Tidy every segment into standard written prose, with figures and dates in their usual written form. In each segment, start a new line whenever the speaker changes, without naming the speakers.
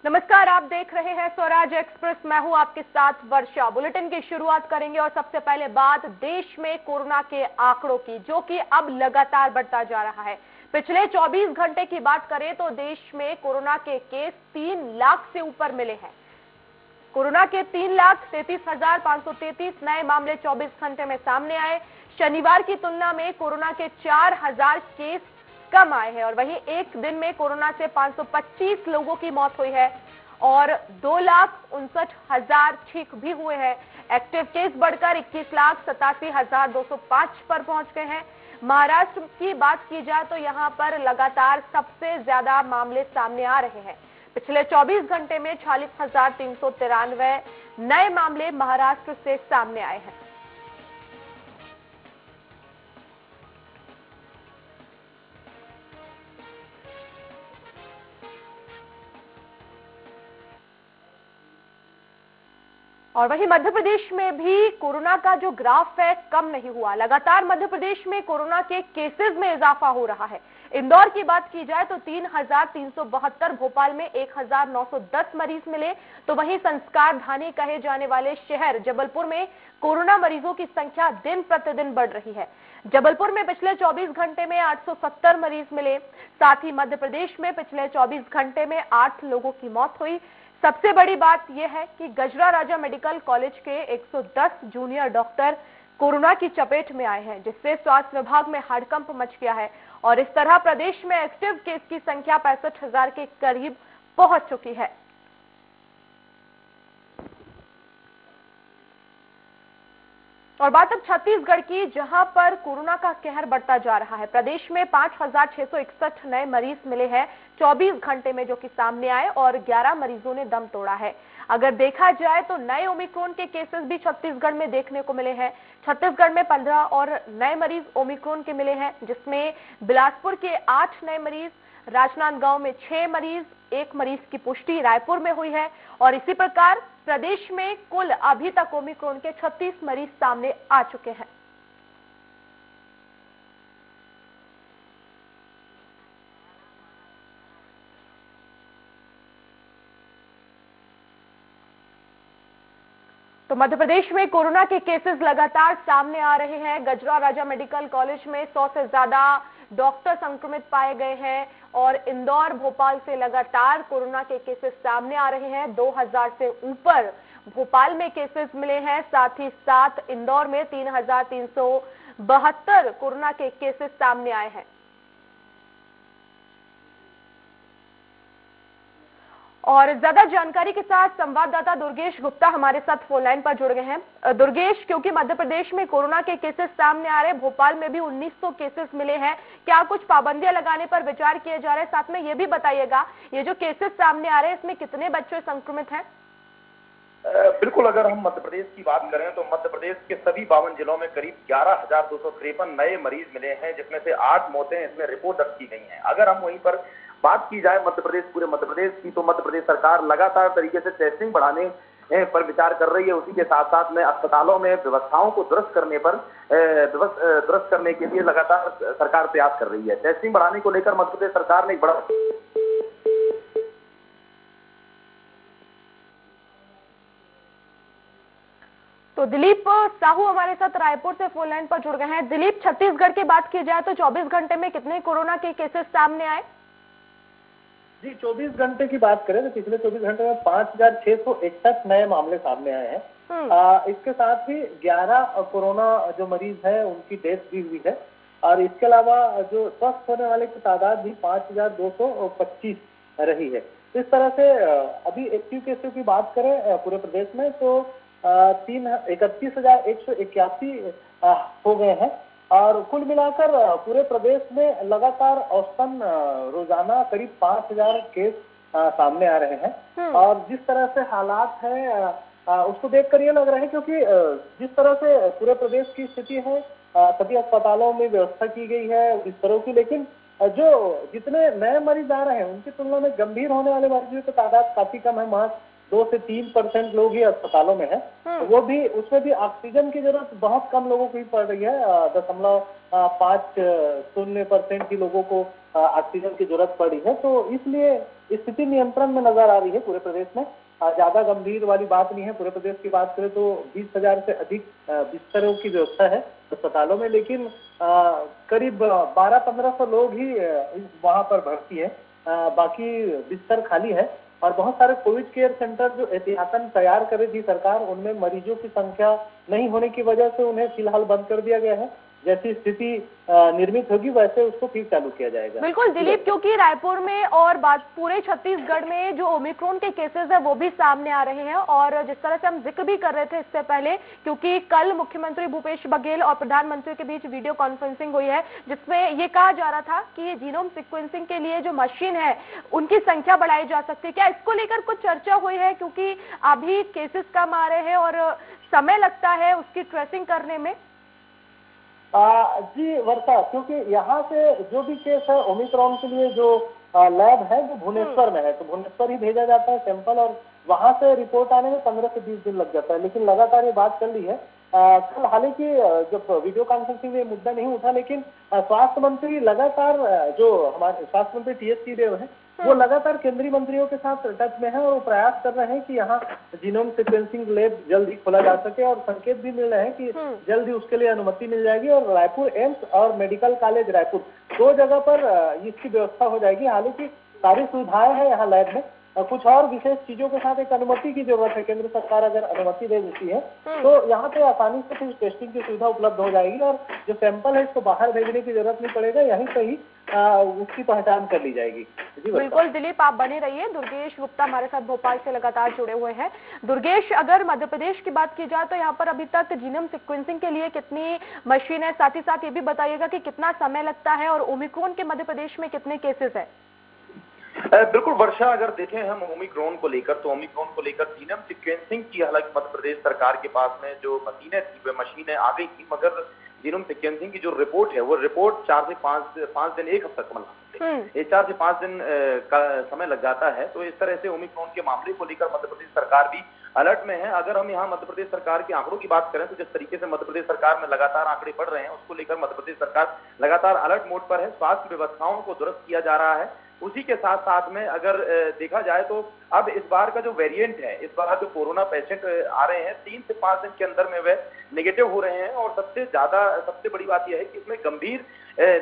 नमस्कार, आप देख रहे हैं स्वराज एक्सप्रेस। मैं हूं आपके साथ वर्षा। बुलेटिन की शुरुआत करेंगे और सबसे पहले बात देश में कोरोना के आंकड़ों की, जो कि अब लगातार बढ़ता जा रहा है। पिछले 24 घंटे की बात करें तो देश में कोरोना के केस 3 लाख से ऊपर मिले हैं। कोरोना के 3,33,533 नए मामले 24 घंटे में सामने आए। शनिवार की तुलना में कोरोना के 4,000 केस कम आए हैं और वहीं एक दिन में कोरोना से 525 लोगों की मौत हुई है और 2,59,000 ठीक भी हुए हैं। एक्टिव केस बढ़कर 21,87,205 पर पहुंच गए हैं। महाराष्ट्र की बात की जाए तो यहां पर लगातार सबसे ज्यादा मामले सामने आ रहे हैं। पिछले 24 घंटे में 46,393 नए मामले महाराष्ट्र से सामने आए हैं। और वहीं मध्य प्रदेश में भी कोरोना का जो ग्राफ है कम नहीं हुआ। लगातार मध्य प्रदेश में कोरोना के केसेस में इजाफा हो रहा है। इंदौर की बात की जाए तो 3,372, भोपाल में 1,910 मरीज मिले, तो वहीं संस्कार धानी कहे जाने वाले शहर जबलपुर में कोरोना मरीजों की संख्या दिन प्रतिदिन बढ़ रही है। जबलपुर में पिछले 24 घंटे में 870 मरीज मिले। साथ ही मध्य प्रदेश में पिछले 24 घंटे में 8 लोगों की मौत हुई। सबसे बड़ी बात यह है कि गजरा राजा मेडिकल कॉलेज के 110 जूनियर डॉक्टर कोरोना की चपेट में आए हैं, जिससे स्वास्थ्य विभाग में हड़कंप मच गया है और इस तरह प्रदेश में एक्टिव केस की संख्या 65,000 के करीब पहुंच चुकी है। और बात अब छत्तीसगढ़ की, जहां पर कोरोना का कहर बढ़ता जा रहा है। प्रदेश में 5,661 नए मरीज मिले हैं 24 घंटे में, जो कि सामने आए और 11 मरीजों ने दम तोड़ा है। अगर देखा जाए तो नए ओमिक्रॉन के केसेस भी छत्तीसगढ़ में देखने को मिले हैं। छत्तीसगढ़ में 15 और नए मरीज ओमिक्रॉन के मिले हैं, जिसमें बिलासपुर के 8 नए मरीज, राजनांदगांव में 6 मरीज, 1 मरीज की पुष्टि रायपुर में हुई है और इसी प्रकार प्रदेश में कुल अभी तक ओमिक्रॉन के 36 मरीज सामने आ चुके हैं। तो मध्य प्रदेश में कोरोना के केसेस लगातार सामने आ रहे हैं। गजरा राजा मेडिकल कॉलेज में 100 से ज्यादा डॉक्टर संक्रमित पाए गए हैं और इंदौर, भोपाल से लगातार कोरोना के केसेस सामने आ रहे हैं। 2,000 से ऊपर भोपाल में केसेस मिले हैं। साथ ही साथ इंदौर में 3,372 कोरोना के केसेस सामने आए हैं। और ज्यादा जानकारी के साथ संवाददाता दुर्गेश गुप्ता हमारे साथ फोन लाइन पर जुड़ गए हैं। दुर्गेश, क्योंकि मध्य प्रदेश में कोरोना के केसेस सामने आ रहे हैं, भोपाल में भी 1900 केसेस मिले हैं, क्या कुछ पाबंदियां लगाने पर विचार किए जा रहे हैं? साथ में ये भी बताइएगा, ये जो केसेस सामने आ रहे हैं इसमें कितने बच्चे संक्रमित हैं?
बिल्कुल, अगर हम मध्य प्रदेश की बात करें तो मध्य प्रदेश के सभी 52 जिलों में करीब 11,253 नए मरीज मिले हैं, जिसमें से 8 मौतें इसमें रिपोर्ट दर्ज की गई हैं। अगर हम वहीं पर बात की जाए पूरे मध्य प्रदेश की, तो मध्य प्रदेश सरकार लगातार तरीके से टेस्टिंग बढ़ाने पर विचार कर रही है। उसी के साथ साथ में अस्पतालों में व्यवस्थाओं को दुरुस्त करने के लिए लगातार सरकार प्रयास कर रही है। टेस्टिंग बढ़ाने को लेकर मध्य प्रदेश सरकार ने एक बड़ा
तो दिलीप साहू हमारे साथ रायपुर से फोन लाइन पर जुड़ गए हैं। दिलीप, छत्तीसगढ़ की बात की जाए तो 24 घंटे में कितने कोरोना के केसेस सामने आए?
जी, 24 घंटे की बात करें तो पिछले 24 घंटे में 5,661 नए मामले सामने आए हैं। इसके साथ ही 11 कोरोना जो मरीज है उनकी डेथ भी हुई है और इसके अलावा जो स्वस्थ होने वाले की तादाद भी 5,225 रही है। इस तरह से अभी एक्टिव केसों की बात करें पूरे प्रदेश में तो 31,181 हो गए हैं और कुल मिलाकर पूरे प्रदेश में लगातार औसतन रोजाना करीब 5,000 केस सामने आ रहे हैं। और जिस तरह से हालात है उसको देखकर ये लग रहा है, क्योंकि जिस तरह से पूरे प्रदेश की स्थिति है, सभी अस्पतालों में व्यवस्था की गई है इस तरह की, लेकिन जो जितने नए मरीज आ रहे हैं उनकी तुलना में गंभीर होने वाले मरीजों की तादाद काफी कम है। महज 2 से 3% लोग ही अस्पतालों में हैं। वो भी, उसमें भी ऑक्सीजन की जरूरत बहुत कम लोगों को ही पड़ रही है। 0.50% ही लोगों को ऑक्सीजन की जरूरत पड़ी है। तो इसलिए स्थिति नियंत्रण में नजर आ रही है पूरे प्रदेश में। ज्यादा गंभीर वाली बात नहीं है। पूरे प्रदेश की बात करें तो 20,000 से अधिक बिस्तरों की व्यवस्था है अस्पतालों में, लेकिन करीब 1200-1500 लोग ही वहां पर भर्ती है। बाकी बिस्तर खाली है। और बहुत सारे कोविड केयर सेंटर जो एहतियातन तैयार कर रही थी सरकार, उनमें मरीजों की संख्या नहीं होने की वजह से उन्हें फिलहाल बंद कर दिया गया है। जैसी स्थिति निर्मित होगी वैसे उसको फिर चालू किया जाएगा।
बिल्कुल दिलीप, क्योंकि रायपुर में और बात पूरे छत्तीसगढ़ में जो ओमिक्रॉन के केसेस है वो भी सामने आ रहे हैं। और जिस तरह से हम जिक्र भी कर रहे थे इससे पहले, क्योंकि कल मुख्यमंत्री भूपेश बघेल और प्रधानमंत्री के बीच वीडियो कॉन्फ्रेंसिंग हुई है, जिसमें ये कहा जा रहा था कि ये जीनोम सिक्वेंसिंग के लिए जो मशीन है उनकी संख्या बढ़ाई जा सकती है। क्या इसको लेकर कुछ चर्चा हुई है? क्योंकि अभी केसेस कम आ रहे हैं और समय लगता है उसकी ट्रेसिंग करने में।
जी वर्षा, क्योंकि यहाँ से जो भी केस है ओमिक्रॉन के लिए जो लैब है वो भुवनेश्वर में है, तो भुवनेश्वर ही भेजा जाता है सैंपल, और वहां से रिपोर्ट आने में 15 से 20 दिन लग जाता है। लेकिन लगातार ये बात चल रही है। कल हालांकि जब वीडियो कॉन्फ्रेंसिंग में मुद्दा नहीं उठा, लेकिन स्वास्थ्य मंत्री लगातार, जो हमारे स्वास्थ्य मंत्री टीएस सिंहदेव है, वो लगातार केंद्रीय मंत्रियों के साथ टच में है और वो प्रयास कर रहे हैं कि यहाँ जीनोम सीक्वेंसिंग लैब जल्द ही खोला जा सके। और संकेत भी मिल रहे हैं कि जल्द ही उसके लिए अनुमति मिल जाएगी और रायपुर एम्स और मेडिकल कॉलेज रायपुर 2 जगह पर इसकी व्यवस्था हो जाएगी। हालांकि सारी सुविधाएं हैं यहाँ लैब में। कुछ और विशेष चीजों के साथ एक अनुमति की जरूरत है। केंद्र सरकार अगर अनुमति दे देती है तो यहाँ पे आसानी से फिर टेस्टिंग की सुविधा उपलब्ध हो जाएगी और जो सैंपल है इसको बाहर भेजने की जरूरत नहीं पड़ेगा, यहीं से ही उसकी पहचान कर ली जाएगी।
बिल्कुल दिलीप, आप बने रहिए। दुर्गेश गुप्ता हमारे साथ भोपाल से लगातार जुड़े हुए हैं। दुर्गेश, अगर मध्य प्रदेश की बात की जाए तो यहाँ पर अभी तक जीनोम सिक्वेंसिंग के लिए कितनी मशीन है, साथ ही साथ ये भी बताइएगा कि कितना समय लगता है और ओमिक्रॉन के मध्य प्रदेश में कितने केसेस है?
बिल्कुल वर्षा, अगर देखें हम ओमिक्रॉन को लेकर, तो ओमिक्रॉन को लेकर जीनोम सीक्वेंसिंग की हालांकि मध्य प्रदेश सरकार के पास में जो मशीनें थी वे मशीनें आ गई थी, मगर जीनोम सीक्वेंसिंग की जो रिपोर्ट है वो रिपोर्ट 4 से 5 दिन, 1 हफ्ता कम, ये 4 से 5 दिन का समय लग जाता है। तो इस तरह से ओमिक्रॉन के मामले को लेकर मध्य प्रदेश सरकार भी अलर्ट में है। अगर हम यहाँ मध्य प्रदेश सरकार के आंकड़ों की बात करें तो जिस तरीके से मध्य प्रदेश सरकार में लगातार आंकड़े बढ़ रहे हैं उसको लेकर मध्य प्रदेश सरकार लगातार अलर्ट मोड पर है। स्वास्थ्य व्यवस्थाओं को दुरुस्त किया जा रहा है। उसी के साथ साथ में अगर देखा जाए तो अब इस बार का जो वेरिएंट है, इस बार जो कोरोना पेशेंट आ रहे हैं 3 से 5 दिन के अंदर में वे नेगेटिव हो रहे हैं। और सबसे बड़ी बात यह है कि इसमें गंभीर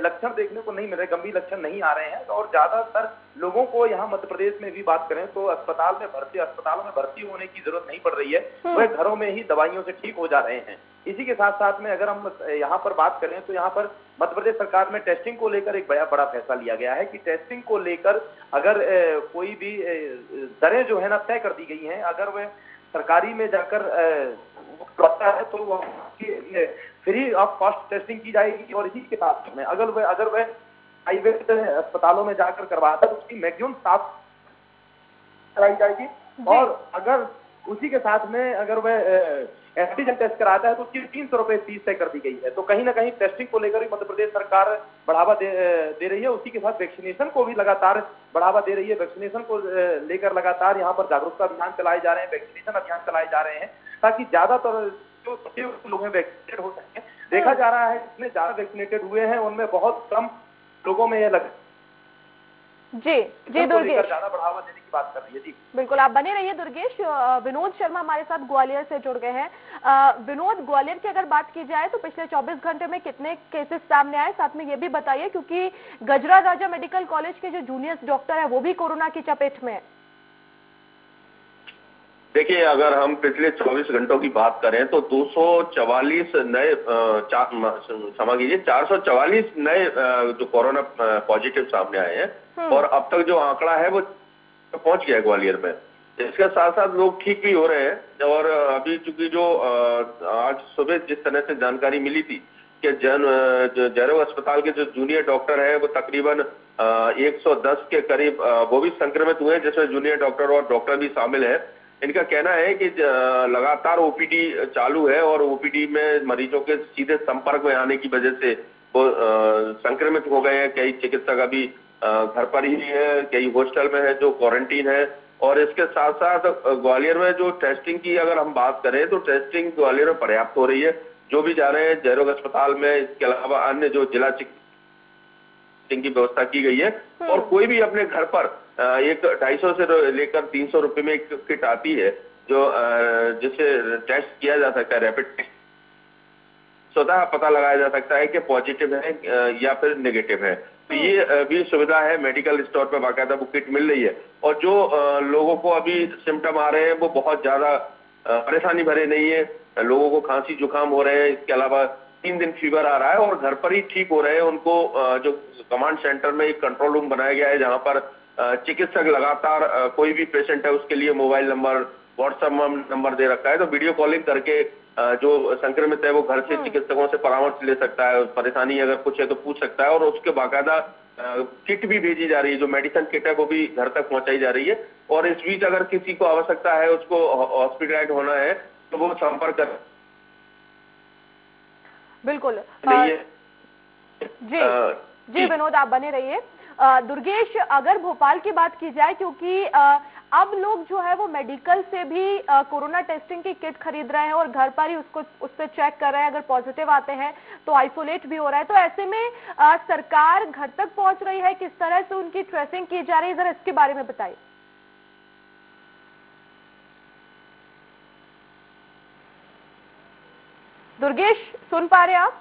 लक्षण देखने को नहीं मिल रहे, गंभीर लक्षण नहीं आ रहे हैं। और ज्यादातर लोगों को यहाँ मध्य प्रदेश में भी बात करें तो अस्पतालों में भर्ती होने की जरूरत नहीं पड़ रही है, वह घरों में ही दवाइयों से ठीक हो जा रहे हैं। इसी के साथ साथ में अगर हम यहाँ पर बात करें तो यहाँ पर मध्य प्रदेश सरकार में टेस्टिंग को लेकर एक बड़ा फैसला लिया गया है कि टेस्टिंग को लेकर अगर कोई भी दरें जो है ना तय कर दी गई हैं। अगर वह सरकारी में जाकर करता है तो वह फ्री ऑफ कॉस्ट टेस्टिंग की जाएगी। और इसी के साथ में अगर वह प्राइवेट अस्पतालों में जाकर करवाता है तो उसकी मैक्सिमम स्टाफ कराई जाएगी। और अगर उसी के साथ में अगर वह एंटीजन टेस्ट कराता है तो उसकी 300 रुपए फीस तय कर दी गई है। तो कहीं ना कहीं टेस्टिंग को लेकर भी मध्य प्रदेश सरकार बढ़ावा दे रही है। उसी के साथ वैक्सीनेशन को भी लगातार बढ़ावा दे रही है। वैक्सीनेशन को लेकर लगातार यहाँ पर जागरूकता अभियान चलाए जा रहे हैं, वैक्सीनेशन अभियान चलाए जा रहे हैं ताकि ज्यादातर जो लोग हैं वैक्सीनेटेड हो सके। देखा जा रहा है जितने ज्यादा वैक्सीनेटेड हुए हैं उनमें बहुत कम लोगों में यह लग
जी दुर्गेश
ज्यादा बढ़ावा देने की बात कर रही है। जी
बिल्कुल, आप बने रहिए दुर्गेश। विनोद शर्मा हमारे साथ ग्वालियर से जुड़ गए हैं। विनोद, ग्वालियर की अगर बात की जाए तो पिछले 24 घंटे में कितने केसेस सामने आए, साथ में ये भी बताइए क्योंकि गजरा राजा मेडिकल कॉलेज के जो जूनियर डॉक्टर है वो भी कोरोना की चपेट में है।
देखिए, अगर हम पिछले 24 घंटों की बात करें तो 244 नए 444 नए जो कोरोना पॉजिटिव सामने आए हैं और अब तक जो आंकड़ा है वो पहुंच गया है ग्वालियर में। इसके साथ साथ लोग ठीक भी हो रहे हैं। और अभी चूंकि जो आज सुबह जिस तरह से जानकारी मिली थी कि जयदेव अस्पताल के जो जूनियर डॉक्टर है वो तकरीबन 110 के करीब वो भी संक्रमित हुए, जिसमें जूनियर डॉक्टर और डॉक्टर भी शामिल है। इनका कहना है कि लगातार ओपीडी चालू है और ओपीडी में मरीजों के सीधे संपर्क में आने की वजह से वो संक्रमित हो गए हैं। कई चिकित्सक अभी घर पर ही है, कई हॉस्टल में है जो क्वारंटीन है। और इसके साथ साथ ग्वालियर में जो टेस्टिंग की अगर हम बात करें तो टेस्टिंग ग्वालियर में पर्याप्त हो रही है। जो भी जा रहे हैं जयरोग अस्पताल में, इसके अलावा अन्य जो जिला टेस्टिंग की व्यवस्था की गई है। और कोई भी अपने घर पर एक 250 से लेकर 300 रुपए में एक किट आती है जो जिससे टेस्ट किया जा सकता है, रैपिड टेस्ट, स्वतः पता लगाया जा सकता है कि पॉजिटिव है या फिर नेगेटिव है। तो ये भी सुविधा है, मेडिकल स्टोर पे बाकायदा वो किट मिल रही है। और जो लोगों को अभी सिम्टम आ रहे हैं वो बहुत ज्यादा परेशानी भरे नहीं है। लोगों को खांसी जुकाम हो रहे हैं, इसके अलावा 3 दिन फीवर आ रहा है और घर पर ही ठीक हो रहे हैं। उनको जो कमांड सेंटर में एक कंट्रोल रूम बनाया गया है जहां पर चिकित्सक लगातार कोई भी पेशेंट है उसके लिए मोबाइल नंबर, व्हाट्सएप नंबर दे रखा है। तो वीडियो कॉलिंग करके जो संक्रमित है वो घर से चिकित्सकों से परामर्श ले सकता है, परेशानी अगर कुछ है तो पूछ सकता है। और उसके बाकायदा किट भी भेजी जा रही है, जो मेडिसिन किट है वो भी घर तक पहुंचाई जा रही है। और इस बीच अगर किसी को आवश्यकता है, उसको हॉस्पिटलाइज होना है तो वो संपर्क कर।
बिल्कुल जी विनोद, आप बने रहिए। दुर्गेश, अगर भोपाल की बात की जाए, क्योंकि अब लोग जो है वो मेडिकल से भी कोरोना टेस्टिंग की किट खरीद रहे हैं और घर पर ही उससे चेक कर रहे हैं, अगर पॉजिटिव आते हैं तो आइसोलेट भी हो रहा है। तो ऐसे में सरकार घर तक पहुंच रही है, किस तरह से उनकी ट्रेसिंग की जा रही है, जरा इसके बारे में बताइए। दुर्गेश, सुन पा रहे हैं आप?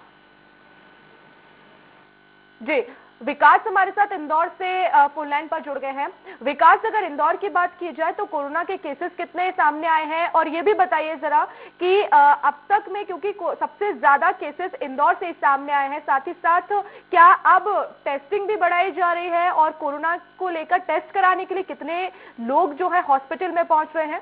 जी, विकास हमारे साथ इंदौर से फोन लाइन पर जुड़ गए हैं। विकास, अगर इंदौर की बात की जाए तो कोरोना के केसेस कितने सामने आए हैं, और ये भी बताइए जरा कि अब तक में, क्योंकि सबसे ज्यादा केसेस इंदौर से सामने आए हैं, साथ ही साथ क्या अब टेस्टिंग भी बढ़ाई जा रही है और कोरोना को लेकर टेस्ट कराने के लिए कितने लोग जो है हॉस्पिटल में पहुंच रहे हैं?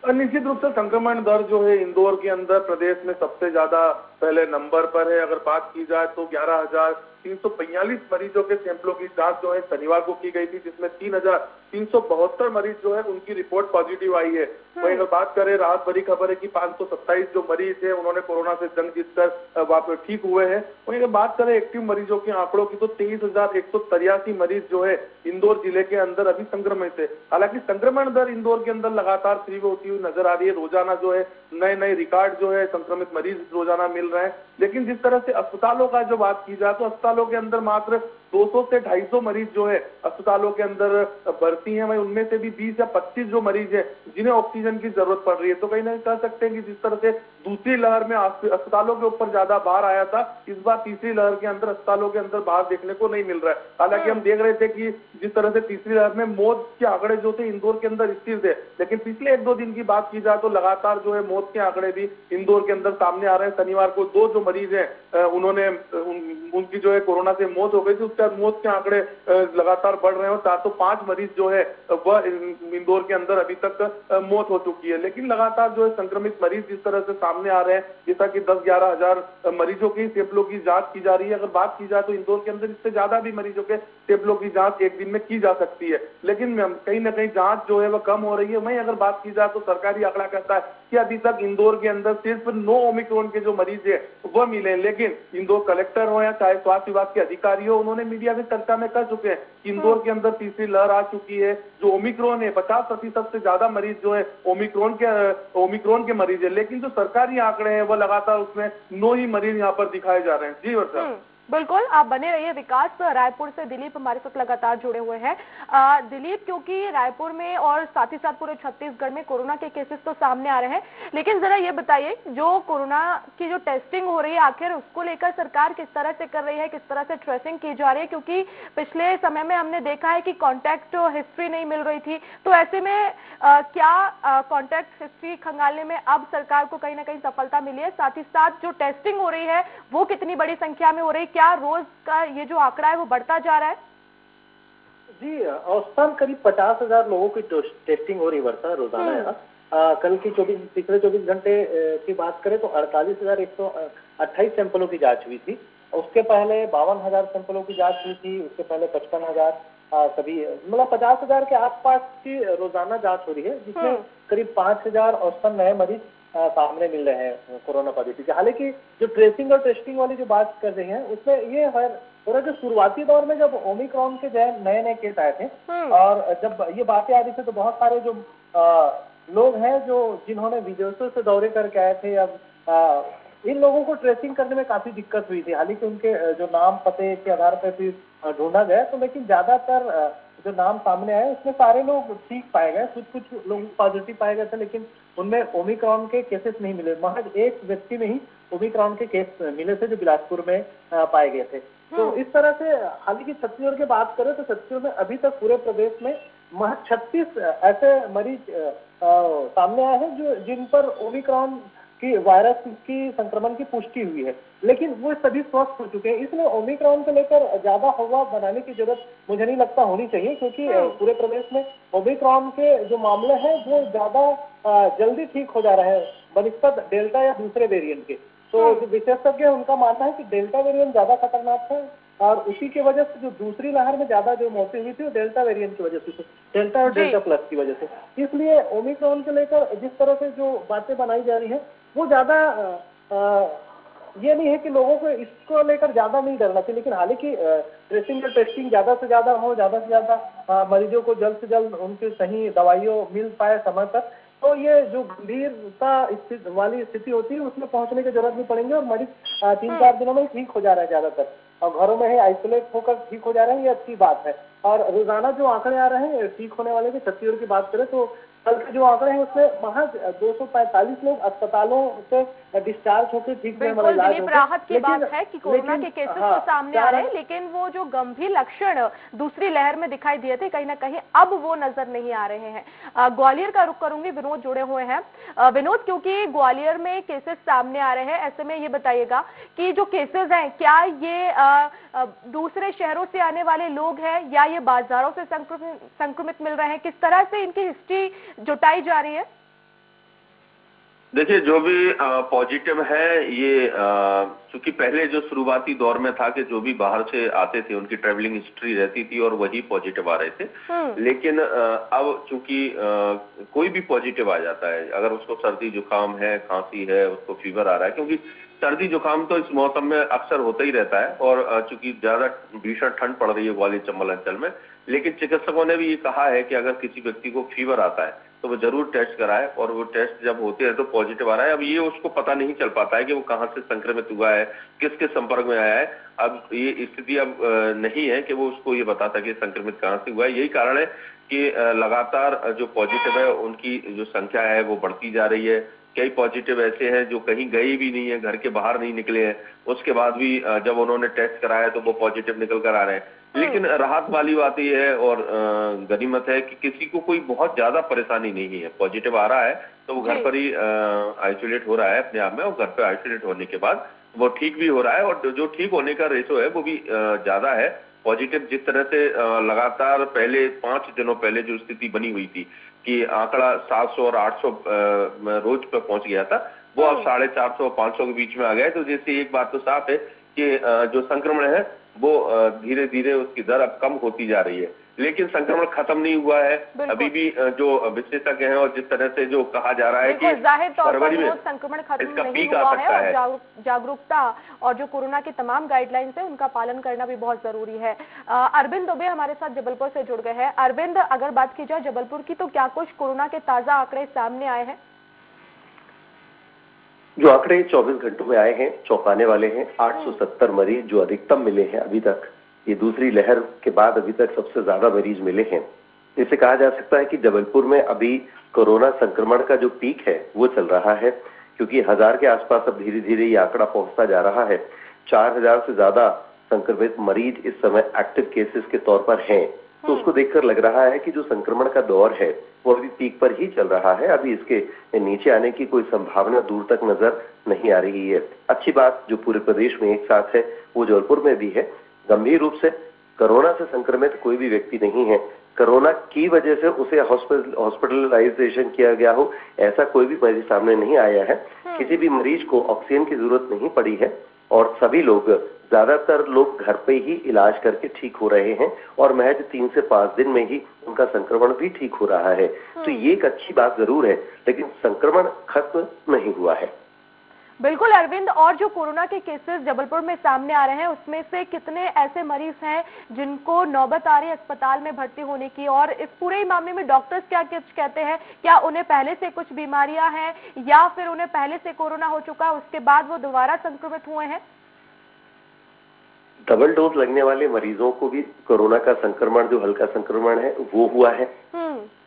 निश्चित रूप से संक्रमण दर जो है इंदौर के अंदर प्रदेश में सबसे ज्यादा पहले नंबर पर है। अगर बात की जाए तो 11,345 मरीजों के सैंपलों की जांच जो है शनिवार को की गई थी, जिसमें 3,372 मरीज जो है उनकी रिपोर्ट पॉजिटिव आई है। वहीं अगर बात करें, राहत भरी खबर है कि 527 जो मरीज है उन्होंने कोरोना से जंग जीतकर वापस ठीक हुए हैं। वहीं अगर बात करें एक्टिव मरीजों के आंकड़ों की तो 23,183 मरीज जो है इंदौर जिले के अंदर अभी संक्रमित है। हालांकि संक्रमण दर इंदौर के अंदर लगातार तीव्र होती हुई नजर आ रही है। रोजाना जो है नए रिकॉर्ड जो है संक्रमित मरीज रोजाना मिल रहे हैं। लेकिन जिस तरह से अस्पतालों का जो बात की जाए तो अस्पतालों के अंदर मात्र 200 से 250 मरीज जो है अस्पतालों के अंदर भर्ती हैं। वहीं उनमें से भी 20 या 25 जो मरीज हैं जिन्हें ऑक्सीजन की जरूरत पड़ रही है। तो कहीं ना कह सकते हैं कि जिस तरह से दूसरी लहर में अस्पतालों के ऊपर ज्यादा भार आया था, इस बार तीसरी लहर के अंदर अस्पतालों के अंदर भार देखने को नहीं मिल रहा है। हालांकि हम देख रहे थे कि जिस तरह से तीसरी लहर में मौत के आंकड़े जो थे इंदौर के अंदर स्थिर थे, लेकिन पिछले 1-2 दिन की बात की जाए तो लगातार जो है मौत के आंकड़े भी इंदौर के अंदर सामने आ रहे हैं। शनिवार को 2 जो मरीज हैं उन्होंने उनकी जो है कोरोना से मौत हो गई थी, उसके बाद मौत के आंकड़े लगातार बढ़ रहे हैं और 405 मरीज जो है वह इंदौर के अंदर अभी तक मौत हो चुकी है। लेकिन लगातार जो है संक्रमित मरीज जिस तरह से सामने आ रहे हैं, जैसा कि 10-11 हजार मरीजों की सैंपलों की जांच की जा रही है। अगर बात की जाए तो इंदौर के अंदर इससे ज्यादा भी मरीजों के सैंपलों की जांच एक दिन में की जा सकती है, लेकिन कहीं ना कहीं जांच जो है वह कम हो रही है। वहीं अगर बात की जाए तो सरकारी आंकड़ा कहता है कि अभी तक इंदौर के अंदर सिर्फ 9 ओमिक्रॉन के जो मरीज है वह मिले। लेकिन इंदौर कलेक्टर हो या चाहे स्वास्थ्य विभाग के अधिकारी हो, उन्होंने मीडिया में चर्चा में कर चुके हैं कि इंदौर के अंदर तीसरी लहर आ चुकी है। जो ओमिक्रॉन है 50% से ज्यादा मरीज जो है ओमिक्रॉन के मरीज है, लेकिन जो सरकारी आंकड़े हैं वह लगातार उसमें 9 ही मरीज यहाँ पर दिखाए जा रहे हैं। जी वर्षा,
बिल्कुल, आप बने रहिए। विकास, रायपुर से दिलीप हमारे साथ लगातार जुड़े हुए हैं। दिलीप, क्योंकि रायपुर में और साथ ही साथ पूरे छत्तीसगढ़ में कोरोना के केसेस तो सामने आ रहे हैं, लेकिन जरा ये बताइए जो कोरोना की जो टेस्टिंग हो रही है आखिर उसको लेकर सरकार किस तरह से कर रही है, किस तरह से ट्रेसिंग की जा रही है? क्योंकि पिछले समय में हमने देखा है कि कॉन्टैक्ट हिस्ट्री नहीं मिल रही थी, तो ऐसे में क्या कॉन्टैक्ट हिस्ट्री खंगालने में अब सरकार को कहीं ना कहीं सफलता मिली है? साथ ही साथ जो टेस्टिंग हो रही है वो कितनी बड़ी संख्या में हो रही है? क्या रोज का ये जो आंकड़ा है वो बढ़ता जा रहा है?
जी, औसतन करीब 50,000 लोगों की टेस्टिंग हो रही वर्षा रोजाना यहाँ। कल की पिछले 24 घंटे की बात करें तो 48,128 सैंपलों की जांच हुई थी। उसके पहले 52,000 सैंपलों की जांच हुई थी। उसके पहले 55,000, सभी मतलब 50,000 के आसपास की रोजाना जांच हो रही है, जिसमें करीब 5,000 औसतन नए मरीज सामने मिल रहे हैं कोरोना पॉजिटिव के। हालांकि जो ट्रेसिंग और टेस्टिंग वाली जो बात कर रहे हैं उसमें ये है थोड़ा जो शुरुआती दौर में जब ओमिक्रॉन के जो है नए नए केस आए थे और जब ये बातें आ रही थी तो बहुत सारे जो लोग हैं जो जिन्होंने विदेशों से दौरे करके आए थे, अब इन लोगों को ट्रेसिंग करने में काफी दिक्कत हुई थी। हालांकि उनके जो नाम पते के आधार पर भी ढूंढा गया तो लेकिन ज्यादातर जो नाम सामने आए उसमें सारे लोग ठीक पाए गए, कुछ लोग पॉजिटिव पाए गए थे लेकिन उनमें ओमिक्रॉन के केसेस नहीं मिले। महज एक व्यक्ति में ही ओमिक्रॉन के केस मिले थे जो बिलासपुर में पाए गए थे। तो इस तरह से हालांकि छत्तीसगढ़ की बात करें तो छत्तीसगढ़ में अभी तक पूरे प्रदेश में महज 36 ऐसे मरीज सामने आए हैं जो जिन पर ओमिक्रॉन की वायरस की संक्रमण की पुष्टि हुई है, लेकिन वो सभी स्वस्थ हो चुके हैं। इसलिए ओमिक्रॉन को लेकर ज्यादा हवा बनाने की जरूरत मुझे नहीं लगता होनी चाहिए, क्योंकि पूरे प्रदेश में ओमिक्रॉन के जो मामले हैं वो ज्यादा जल्दी ठीक हो जा रहे हैं बनिस्बत डेल्टा या दूसरे वेरिएंट के। तो जो विशेषज्ञ उनका मानना है कि डेल्टा वेरिएंट ज्यादा खतरनाक है और उसी की वजह से जो दूसरी लहर में ज्यादा जो मौतें हुई थी वो डेल्टा वेरिएंट की वजह से, डेल्टा और डेल्टा प्लस की वजह से। इसलिए ओमिक्रॉन को लेकर जिस तरह से जो बातें बनाई जा रही है वो ज्यादा ये नहीं है कि लोगों को इसको लेकर ज्यादा नहीं डरना चाहिए, लेकिन हालांकि ट्रेसिंग और टेस्टिंग ज्यादा से ज्यादा हो, ज्यादा से ज्यादा मरीजों को जल्द से जल्द उनकी सही दवाइयों मिल पाए समय पर, तो ये जो गंभीरता वाली स्थिति होती है उसमें पहुंचने की जरूरत नहीं पड़ेगी और मरीज 3-4 दिनों में ठीक हो जा रहा है ज्यादातर और घरों में ही आइसोलेट होकर ठीक हो जा रहे हैं। ये अच्छी बात है। और रोजाना जो आंकड़े आ रहे हैं ठीक होने वाले के छत्तीसगढ़ की बात करें तो कल के जो आंकड़े हैं उसमें महज 245 लोग अस्पतालों से डिस्चार्ज होकर ठीक होने वाला इलाज हो गया।
राहत की बात है कि कोरोना के केसेस तो सामने आ रहे हैं, लेकिन वो जो गंभीर लक्षण दूसरी लहर में दिखाई दिए थे कहीं ना कहीं अब वो नजर नहीं आ रहे हैं। ग्वालियर का रुख करूंगी, विनोद जुड़े हुए हैं। विनोद, क्योंकि ग्वालियर में केसेस सामने आ रहे हैं, ऐसे में ये बताइएगा कि जो केसेस हैं क्या ये दूसरे शहरों से आने वाले लोग हैं या ये बाजारों से संक्रमित मिल रहे हैं? किस तरह से इनकी हिस्ट्री जुटाई जा रही है?
देखिए, जो भी पॉजिटिव है ये क्योंकि पहले जो शुरुआती दौर में था कि जो भी बाहर से आते थे उनकी ट्रेवलिंग हिस्ट्री रहती थी और वही पॉजिटिव आ रहे थे। लेकिन अब चूंकि कोई भी पॉजिटिव आ जाता है, अगर उसको सर्दी जुकाम है, खांसी है, उसको फीवर आ रहा है, क्योंकि सर्दी जुकाम तो इस मौसम में अक्सर होता ही रहता है और चूंकि ज्यादा भीषण ठंड पड़ रही है ग्वालियर चंबल अंचल में, लेकिन चिकित्सकों ने भी ये कहा है कि अगर किसी व्यक्ति को फीवर आता है तो वो जरूर टेस्ट कराए और वो टेस्ट जब होते हैं तो पॉजिटिव आ रहा है। अब ये उसको पता नहीं चल पाता है कि वो कहाँ से संक्रमित हुआ है, किसके संपर्क में आया है। अब ये स्थिति अब नहीं है कि वो उसको ये बताता कि संक्रमित कहाँ से हुआ है। यही कारण है कि लगातार जो पॉजिटिव है उनकी जो संख्या है वो बढ़ती जा रही है। कई पॉजिटिव ऐसे हैं जो कहीं गए भी नहीं है, घर के बाहर नहीं निकले हैं, उसके बाद भी जब उन्होंने टेस्ट कराया तो वो पॉजिटिव निकल कर आ रहे हैं। लेकिन राहत वाली बात यह है और गनीमत है कि किसी को कोई बहुत ज्यादा परेशानी नहीं है। पॉजिटिव आ रहा है तो वो घर पर ही आइसोलेट हो रहा है अपने आप में और घर पर आइसोलेट होने के बाद वो ठीक भी हो रहा है और जो ठीक होने का रेशो है वो भी ज्यादा है। पॉजिटिव जिस तरह से लगातार पहले 5 दिनों पहले जो स्थिति बनी हुई थी कि आंकड़ा 700 और 800 रोज पर पहुंच गया था, वो अब 450 और 500 के बीच में आ गया है। तो जैसे एक बात तो साफ है कि जो संक्रमण है वो धीरे धीरे उसकी दर अब कम होती जा रही है, लेकिन संक्रमण खत्म नहीं हुआ है। अभी भी जो विशेषज्ञ हैं और जिस तरह से जो कहा जा रहा है कि फरवरी में
संक्रमण खत्म नहीं हुआ है और जागरूकता और जो कोरोना की तमाम गाइडलाइंस है उनका पालन करना भी बहुत जरूरी है। अरविंद दुबे हमारे साथ जबलपुर से जुड़ गए हैं। अरविंद, अगर बात की जाए जबलपुर की तो क्या कुछ कोरोना के ताजा आंकड़े सामने आए हैं?
जो आंकड़े 24 घंटों में आए हैं चौंकाने वाले हैं। 870 मरीज जो अधिकतम मिले हैं अभी तक, ये दूसरी लहर के बाद अभी तक सबसे ज्यादा मरीज मिले हैं। इससे कहा जा सकता है कि जबलपुर में अभी कोरोना संक्रमण का जो पीक है वो चल रहा है, क्योंकि 1000 के आसपास अब धीरे धीरे ये आंकड़ा पहुंचता जा रहा है। 4000 से ज्यादा संक्रमित मरीज इस समय एक्टिव केसेस के तौर पर हैं। तो उसको देखकर लग रहा है कि जो संक्रमण का दौर है वो अभी पीक पर ही चल रहा है। अभी इसके नीचे आने की कोई संभावना दूर तक नजर नहीं आ रही है। अच्छी बात जो पूरे प्रदेश में एक साथ है वो जबलपुर में भी है। गंभीर रूप से कोरोना से संक्रमित कोई भी व्यक्ति नहीं है। कोरोना की वजह से उसे हॉस्पिटलाइजेशन किया गया हो ऐसा कोई भी मरीज सामने नहीं आया है। किसी भी मरीज को ऑक्सीजन की जरूरत नहीं पड़ी है और सभी लोग ज्यादातर लोग घर पे ही इलाज करके ठीक हो रहे हैं और महज 3 से 5 दिन में ही उनका संक्रमण भी ठीक हो रहा है। तो ये एक अच्छी बात जरूर है, लेकिन संक्रमण खत्म नहीं हुआ है।
बिल्कुल अरविंद, और जो कोरोना के केसेस जबलपुर में सामने आ रहे हैं उसमें से कितने ऐसे मरीज हैं जिनको नौबत आ रही है अस्पताल में भर्ती होने की, और इस पूरे मामले में डॉक्टर्स क्या कुछ कहते हैं? क्या उन्हें पहले से कुछ बीमारियां हैं या फिर उन्हें पहले से कोरोना हो चुका है, उसके बाद वो दोबारा संक्रमित हुए हैं?
डबल डोज लगने वाले मरीजों को भी कोरोना का संक्रमण, जो हल्का संक्रमण है वो हुआ है।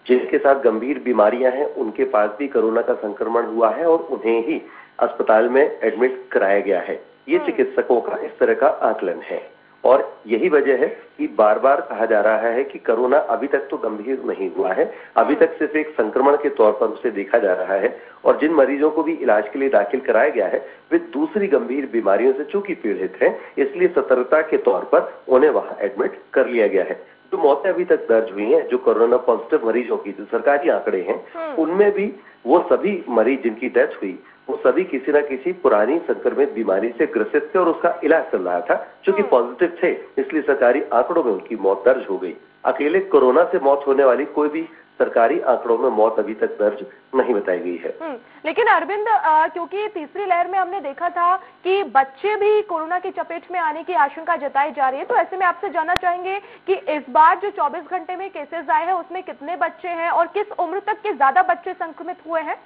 जिनके साथ गंभीर बीमारियां हैं उनके पास भी कोरोना का संक्रमण हुआ है और उन्हें ही अस्पताल में एडमिट कराया गया है। ये चिकित्सकों का इस तरह का आकलन है और यही वजह है कि बार बार कहा जा रहा है कि कोरोना अभी तक तो गंभीर नहीं हुआ है, अभी तक सिर्फ एक संक्रमण के तौर पर उसे देखा जा रहा है। और जिन मरीजों को भी इलाज के लिए दाखिल कराया गया है वे दूसरी गंभीर बीमारियों से चूंकि पीड़ित हैं, इसलिए सतर्कता के तौर पर उन्हें वहां एडमिट कर लिया गया है। जो मौतें अभी तक दर्ज हुई हैं, जो कोरोना पॉजिटिव मरीजों की जो सरकारी आंकड़े हैं, उनमें भी वो सभी मरीज जिनकी डेथ हुई वो सभी किसी न किसी पुरानी संक्रमित बीमारी से ग्रसित थे और उसका इलाज चल रहा था। चूंकि पॉजिटिव थे इसलिए सरकारी आंकड़ों में उनकी मौत दर्ज हो गई। अकेले कोरोना से मौत होने वाली कोई भी सरकारी आंकड़ों में मौत अभी तक दर्ज नहीं बताई गई है।
लेकिन अरविंद, क्योंकि तीसरी लहर में हमने देखा था कि बच्चे भी कोरोना की चपेट में आने की आशंका जताई जा रही है, तो ऐसे में आपसे जानना चाहेंगे कि इस बार जो 24 घंटे में केसेस आए हैं उसमें कितने बच्चे हैं और किस उम्र तक के ज्यादा बच्चे संक्रमित हुए हैं?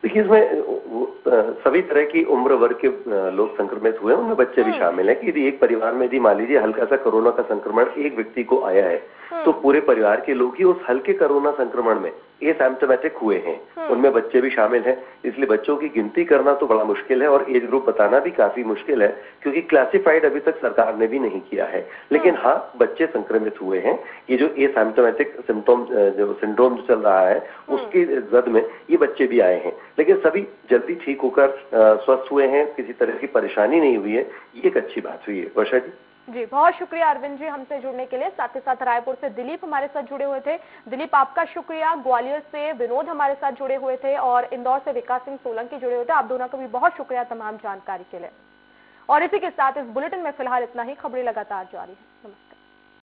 देखिए, इसमें सभी तरह की उम्र वर्ग के लोग संक्रमित हुए हैं, उनमें बच्चे भी शामिल हैं। कि यदि एक परिवार में यदि मान लीजिए हल्का सा कोरोना का संक्रमण एक व्यक्ति को आया है तो पूरे परिवार के लोग ही उस हल्के कोरोना संक्रमण में एसिम्प्टोमेटिक हुए हैं, उनमें बच्चे भी शामिल हैं। इसलिए बच्चों की गिनती करना तो बड़ा मुश्किल है और एज ग्रुप बताना भी काफी मुश्किल है, क्योंकि क्लासिफाइड अभी तक सरकार ने भी नहीं किया है। लेकिन हाँ, बच्चे संक्रमित हुए हैं। ये जो एसिम्प्टोमेटिक सिम्टोम जो सिंड्रोम चल रहा है उसकी जद में ये बच्चे भी आए हैं, लेकिन सभी जल्दी ठीक होकर स्वस्थ हुए हैं, किसी तरह की परेशानी नहीं हुई है। ये एक अच्छी बात हुई है। वर्षा
जी, बहुत शुक्रिया अरविंद जी हमसे जुड़ने के लिए। साथ ही साथ रायपुर से दिलीप हमारे साथ जुड़े हुए थे। दिलीप, आपका शुक्रिया। ग्वालियर से विनोद हमारे साथ जुड़े हुए थे और इंदौर से विकास सिंह सोलंकी जुड़े हुए थे। आप दोनों को भी बहुत शुक्रिया तमाम जानकारी के लिए। और इसी के साथ इस बुलेटिन में फिलहाल इतना ही। खबरें लगातार जारी है। नमस्कार।